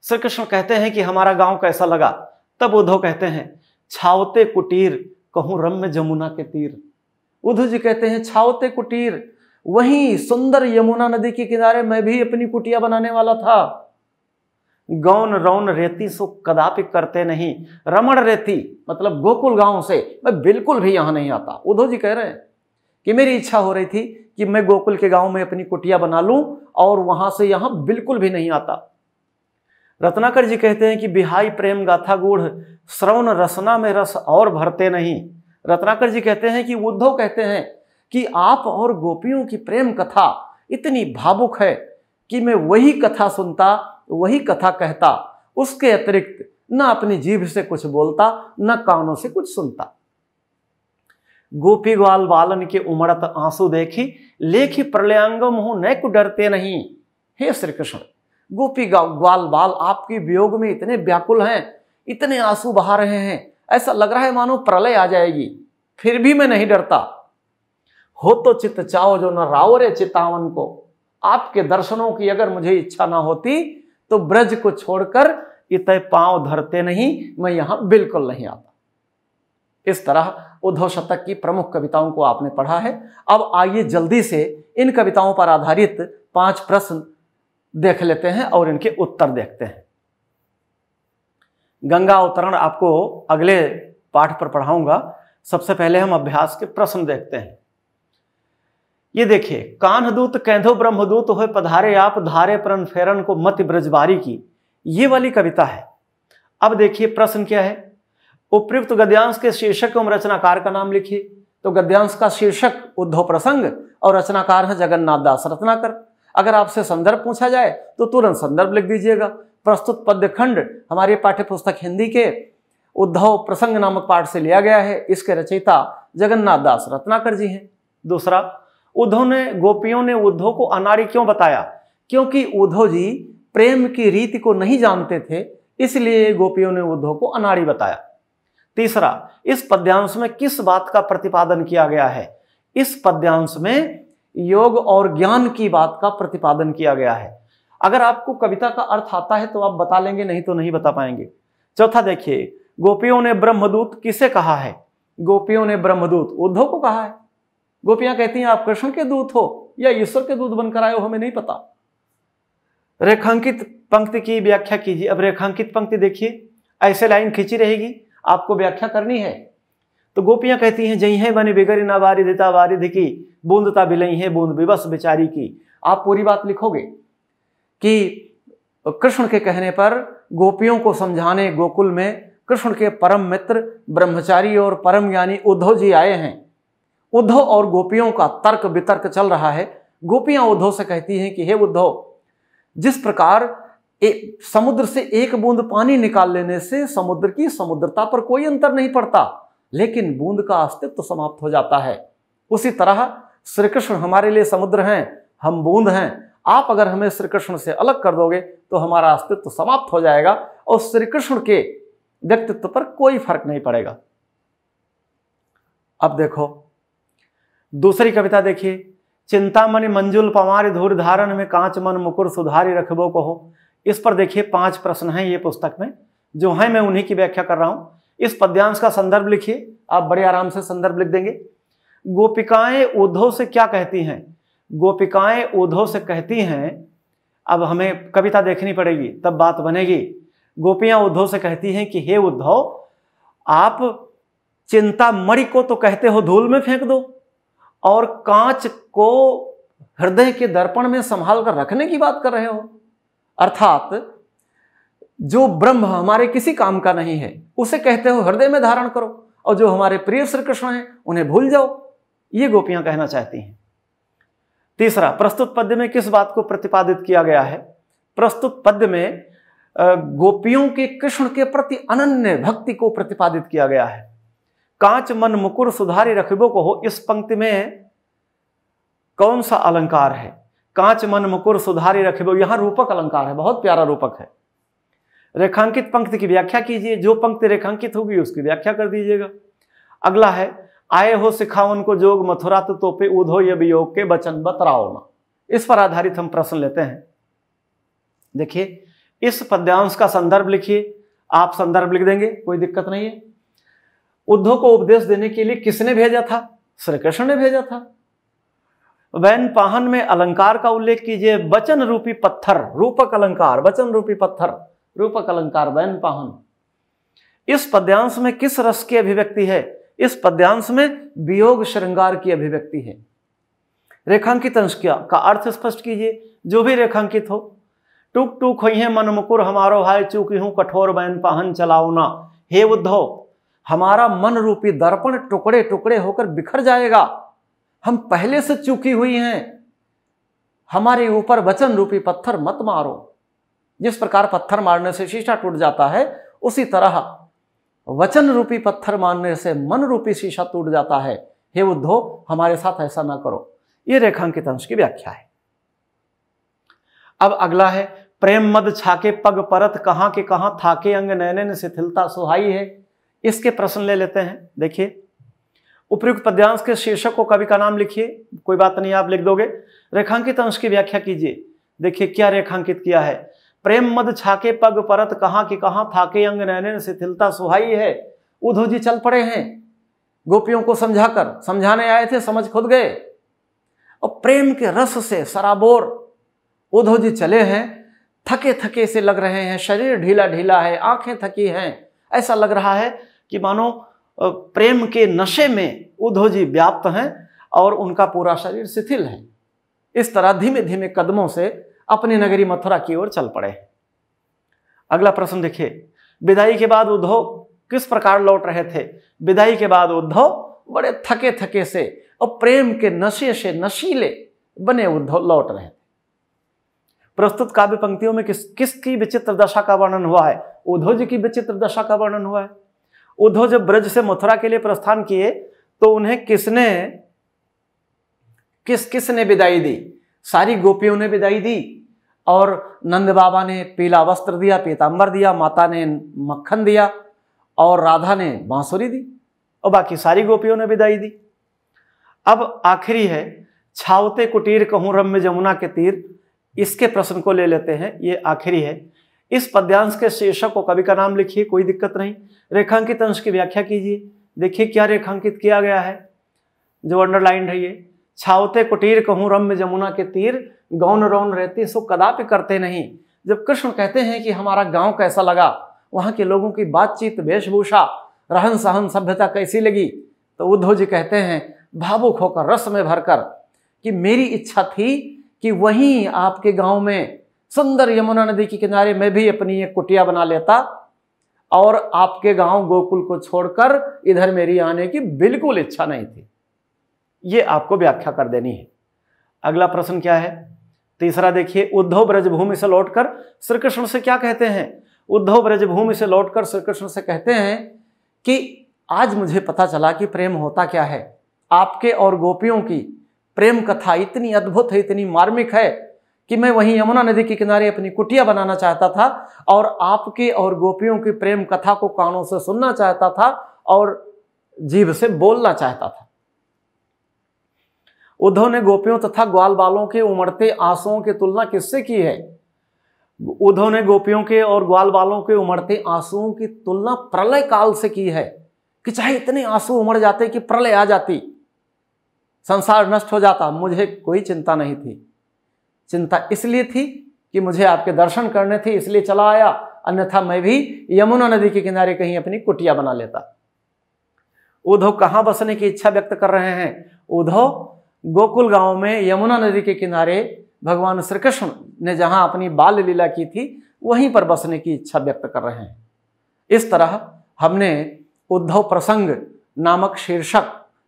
श्री कृष्ण कहते हैं कि हमारा गांव कैसा लगा, तब उद्धव कहते हैं छावते कुटीर कहूं रम्य जमुना के तीर। उद्धव जी कहते हैं छावते कुटीर, वहीं सुंदर यमुना नदी के किनारे मैं भी अपनी कुटिया बनाने वाला था। गौन रौन रेती सो कदापि करते नहीं। रमण रेती मतलब गोकुल गांव से मैं बिल्कुल भी यहां नहीं आता। उद्धव जी कह रहे हैं कि मेरी इच्छा हो रही थी कि मैं गोकुल के गांव में अपनी कुटिया बना लूं और वहां से यहां बिल्कुल भी नहीं आता। रत्नाकर जी कहते हैं कि बिहाई प्रेम गाथा गूढ़ श्रवण रसना में रस और भरते नहीं। रत्नाकर जी कहते हैं कि उद्धव कहते हैं कि आप और गोपियों की प्रेम कथा इतनी भावुक है कि मैं वही कथा सुनता, वही कथा कहता, उसके अतिरिक्त न अपनी जीभ से कुछ बोलता न कानों से कुछ सुनता। गोपी ग्वाल बालन के उमड़त आंसू देखी लेखी प्रलयांग मुँह नैक डरते नहीं। हे श्री कृष्ण, गोपी ग्वाल बाल आपके वियोग में इतने व्याकुल हैं, इतने आंसू बहा रहे हैं, ऐसा लग रहा है मानो प्रलय आ जाएगी, फिर भी मैं नहीं डरता। हो तो चित चाओ जो न राव रे चितावन को। आपके दर्शनों की अगर मुझे इच्छा ना होती तो ब्रज को छोड़कर इतने पांव धरते नहीं, मैं यहां बिल्कुल नहीं आता। इस तरह उद्धव शतक की प्रमुख कविताओं को आपने पढ़ा है। अब आइए जल्दी से इन कविताओं पर आधारित 5 प्रश्न देख लेते हैं और इनके उत्तर देखते हैं। गंगा अवतरण आपको अगले पाठ पर पढ़ाऊंगा। सबसे पहले हम अभ्यास के प्रश्न देखते हैं। ये देखिए, कान्हदूत कैंधो ब्रह्मदूत होए पधारे आप धारे परन फेरन को मति ब्रजबारी की, ये वाली कविता है। अब देखिए प्रश्न क्या है, उपयुक्त गद्यांश के शीर्षक एवं रचनाकार का नाम लिखिए। तो गद्यांश का शीर्षक उद्धव प्रसंग और रचनाकार है जगन्नाथ दास रत्नाकर। अगर आपसे संदर्भ पूछा जाए तो तुरंत संदर्भ लिख दीजिएगा। प्रस्तुत पद्य खंड हमारी पाठ्य पुस्तक हिंदी के उद्धव प्रसंग नामक पाठ से लिया गया है। इसके रचयिता जगन्नाथ दास रत्नाकर जी हैं। दूसरा, गोपियों ने उद्धव को अनाड़ी क्यों बताया? क्योंकि उद्धव जी प्रेम की रीति को नहीं जानते थे, इसलिए गोपियों ने उद्धव को अनाड़ी बताया। तीसरा, इस पद्यांश में किस बात का प्रतिपादन किया गया है? इस पद्यांश में योग और ज्ञान की बात का प्रतिपादन किया गया है। अगर आपको कविता का अर्थ आता है तो आप बता लेंगे, नहीं तो नहीं बता पाएंगे। चौथा देखिए, गोपियों ने ब्रह्मदूत किसे कहा है? गोपियों ने ब्रह्मदूत उद्धव को कहा है। गोपियां कहती हैं आप कृष्ण के दूत हो या ईश्वर के दूत बनकर आए हो, हमें नहीं पता। रेखांकित पंक्ति की व्याख्या कीजिए। अब रेखांकित पंक्ति देखिए, ऐसे लाइन खींची रहेगी, आपको व्याख्या करनी है। तो गोपियां कहती हैं जई है बनी बिगरी ना वारिदिता वारिधि की बूंदता बिलई है बूंद विवश बेचारी की। आप पूरी बात लिखोगे कि कृष्ण के कहने पर गोपियों को समझाने गोकुल में कृष्ण के परम मित्र ब्रह्मचारी और परम ज्ञानी उद्धव जी आए हैं। उद्धव और गोपियों का तर्क वितर्क चल रहा है। गोपियां उद्धव से कहती हैं कि हे उद्धव, जिस प्रकार समुद्र से एक बूंद पानी निकाल लेने से समुद्र की समुद्रता पर कोई अंतर नहीं पड़ता, लेकिन बूंद का अस्तित्व समाप्त हो जाता है, उसी तरह श्री कृष्ण हमारे लिए समुद्र हैं, हम बूंद हैं। आप अगर हमें श्री कृष्ण से अलग कर दोगे तो हमारा अस्तित्व समाप्त हो जाएगा और श्री कृष्ण के व्यक्तित्व पर कोई फर्क नहीं पड़ेगा। अब देखो दूसरी कविता देखिए, चिंतामणि मंजुल पवार धूर धारण में कांच मन मुकुर सुधारी रखबो कहो। इस पर देखिए 5 प्रश्न हैं ये पुस्तक में, जो हैं मैं उन्हीं की व्याख्या कर रहा हूं। इस पद्यांश का संदर्भ लिखिए, आप बड़े आराम से संदर्भ लिख देंगे। गोपिकाएं उद्धव से क्या कहती हैं? गोपिकाएं उद्धव से कहती हैं, अब हमें कविता देखनी पड़ेगी तब बात बनेगी। गोपियां उद्धव से कहती हैं कि हे उद्धव, आप चिंतामणि को तो कहते हो धूल में फेंक दो, और कांच को हृदय के दर्पण में संभाल कर रखने की बात कर रहे हो। अर्थात जो ब्रह्म हमारे किसी काम का नहीं है उसे कहते हो हृदय में धारण करो, और जो हमारे प्रिय श्री कृष्ण हैं उन्हें भूल जाओ। ये गोपियां कहना चाहती हैं। तीसरा, प्रस्तुत पद्य में किस बात को प्रतिपादित किया गया है? प्रस्तुत पद्य में गोपियों के कृष्ण के प्रति अनन्य भक्ति को प्रतिपादित किया गया है। कांच मन मुकुर सुधारी रखबो को हो, इस पंक्ति में कौन सा अलंकार है? कांच मन मुकुर सुधारी रखबो, यहां रूपक अलंकार है, बहुत प्यारा रूपक है। रेखांकित पंक्ति की व्याख्या कीजिए, जो पंक्ति रेखांकित होगी उसकी व्याख्या कर दीजिएगा। अगला है, आए हो सिखावन को जोग मथुरा तो तोपे उधो ये वियोग के बचन बतराओ ना। इस पर आधारित हम प्रश्न लेते हैं। देखिए इस पद्यांश का संदर्भ लिखिए, आप संदर्भ लिख देंगे, कोई दिक्कत नहीं है। उद्धव को उपदेश देने के लिए किसने भेजा था? श्री कृष्ण ने भेजा था। वैन पाहन में अलंकार का उल्लेख कीजिए, वचन रूपी पत्थर, रूपक अलंकार, वचन रूपी पत्थर, रूपक अलंकार वैन पाहन। इस पद्यांश में किस रस की अभिव्यक्ति है? इस पद्यांश में वियोग श्रृंगार की अभिव्यक्ति है। रेखांकित अंश का अर्थ स्पष्ट कीजिए, जो भी रेखांकित हो। टूक टूक होई है मन मुकुर हमारो हाय, चूकी हूं कठोर वैन पाहन चलाओ ना। हे उद्धव, हमारा मन रूपी दर्पण टुकड़े टुकड़े होकर बिखर जाएगा, हम पहले से चूकी हुई हैं, हमारे ऊपर वचन रूपी पत्थर मत मारो। जिस प्रकार पत्थर मारने से शीशा टूट जाता है, उसी तरह वचन रूपी पत्थर मारने से मन रूपी शीशा टूट जाता है। हे उद्धव, हमारे साथ ऐसा ना करो। यह रेखांकित अंश की व्याख्या है। अब अगला है, प्रेम मद छाके पग परत कहां के कहां थाके अंग नैनन शिथिलता सुहाई है। इसके प्रश्न ले लेते हैं। देखिए उपयुक्त पद्यांश के शीर्षक को कवि का नाम लिखिए, कोई बात नहीं आप लिख दोगे। रेखांकित अंश की व्याख्या कीजिए। देखिए क्या रेखांकित किया है, प्रेम मद छाके पग परत कहां के कहां थाके अंग नैनन शिथिलता सुहाई है। उद्धव जी चल पड़े हैं, गोपियों को समझाकर, समझाने आए थे, समझ खुद गए, और प्रेम के रस से सराबोर उद्धव जी चले हैं। थके थके से लग रहे हैं, शरीर ढीला ढीला है, आंखें थकी हैं, ऐसा लग रहा है कि मानो प्रेम के नशे में उद्धव जी व्याप्त हैं और उनका पूरा शरीर शिथिल है। इस तरह धीमे धीमे कदमों से अपनी नगरी मथुरा की ओर चल पड़े। अगला प्रश्न देखिए, विदाई के बाद उद्धव किस प्रकार लौट रहे थे? विदाई के बाद उद्धव बड़े थके थके से और प्रेम के नशे से नशीले बने उद्धव लौट रहे थे। प्रस्तुत काव्य पंक्तियों में किसकी विचित्र दशा का वर्णन हुआ है? उद्धव जी की विचित्र दशा का वर्णन हुआ है। उद्धव जब ब्रज से मथुरा के लिए प्रस्थान किए तो उन्हें किसने विदाई दी? सारी गोपियों ने विदाई दी, और नंद बाबा ने पीला वस्त्र दिया, पीतांबर दिया, माता ने मक्खन दिया, और राधा ने बांसुरी दी, और बाकी सारी गोपियों ने विदाई दी। अब आखिरी है, छावते कुटीर कहूं रम्य जमुना के तीर। इसके प्रश्न को ले लेते हैं, ये आखिरी है। इस पद्यांश के शीर्षक को कवि का नाम लिखिए, कोई दिक्कत नहीं। रेखांकित अंश की व्याख्या कीजिए। देखिए क्या रेखांकित किया गया है, जो अंडरलाइन है ये, छावते कुटीर कहूं रम्य जमुना के तीर, गौन रौन रहती सो कदापि करते नहीं। जब कृष्ण कहते हैं कि हमारा गांव कैसा लगा, वहां के लोगों की बातचीत, वेशभूषा, रहन सहन, सभ्यता कैसी लगी, तो उद्धव जी कहते हैं भावुक होकर, रस में भरकर, कि मेरी इच्छा थी कि वहीं आपके गांव में सुंदर यमुना नदी के किनारे मैं भी अपनी एक कुटिया बना लेता, और आपके गांव गोकुल को छोड़कर इधर मेरी आने की बिल्कुल इच्छा नहीं थी। ये आपको व्याख्या कर देनी है। अगला प्रश्न क्या है? तीसरा देखिए, उद्धव ब्रजभूमि से लौटकर श्री कृष्ण से क्या कहते हैं? उद्धव ब्रजभूमि से लौटकर श्री कृष्ण से कहते हैं कि आज मुझे पता चला कि प्रेम होता क्या है। आपके और गोपियों की प्रेम कथा इतनी अद्भुत है, इतनी मार्मिक है कि मैं वहीं यमुना नदी के किनारे अपनी कुटिया बनाना चाहता था और आपके और गोपियों की प्रेम कथा को कानों से सुनना चाहता था और जीभ से बोलना चाहता था। उद्धव ने गोपियों तथा ग्वाल बालों के उमड़ते आंसुओं की तुलना किससे की है? उद्धव ने गोपियों के और ग्वाल बालों के उमड़ते आंसुओं की तुलना प्रलय काल से की है कि चाहे इतने आंसू उमड़ जाते कि प्रलय आ जाती, संसार नष्ट हो जाता, मुझे कोई चिंता नहीं थी। चिंता इसलिए थी कि मुझे आपके दर्शन करने थे, इसलिए चला आया, अन्यथा मैं भी यमुना नदी के किनारे कहीं अपनी कुटिया बना लेता। उद्धव कहाँ बसने की इच्छा व्यक्त कर रहे हैं? उद्धव गोकुल गांव में यमुना नदी के किनारे भगवान श्री कृष्ण ने जहां अपनी बाल लीला की थी वहीं पर बसने की इच्छा व्यक्त कर रहे हैं। इस तरह हमने उद्धव प्रसंग नामक शीर्षक,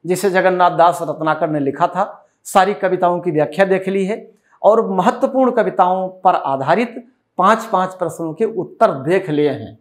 जिसे जगन्नाथ दास रत्नाकर ने लिखा था, सारी कविताओं की व्याख्या देख ली है और महत्वपूर्ण कविताओं पर आधारित 5-5 प्रश्नों के उत्तर देख लिए हैं।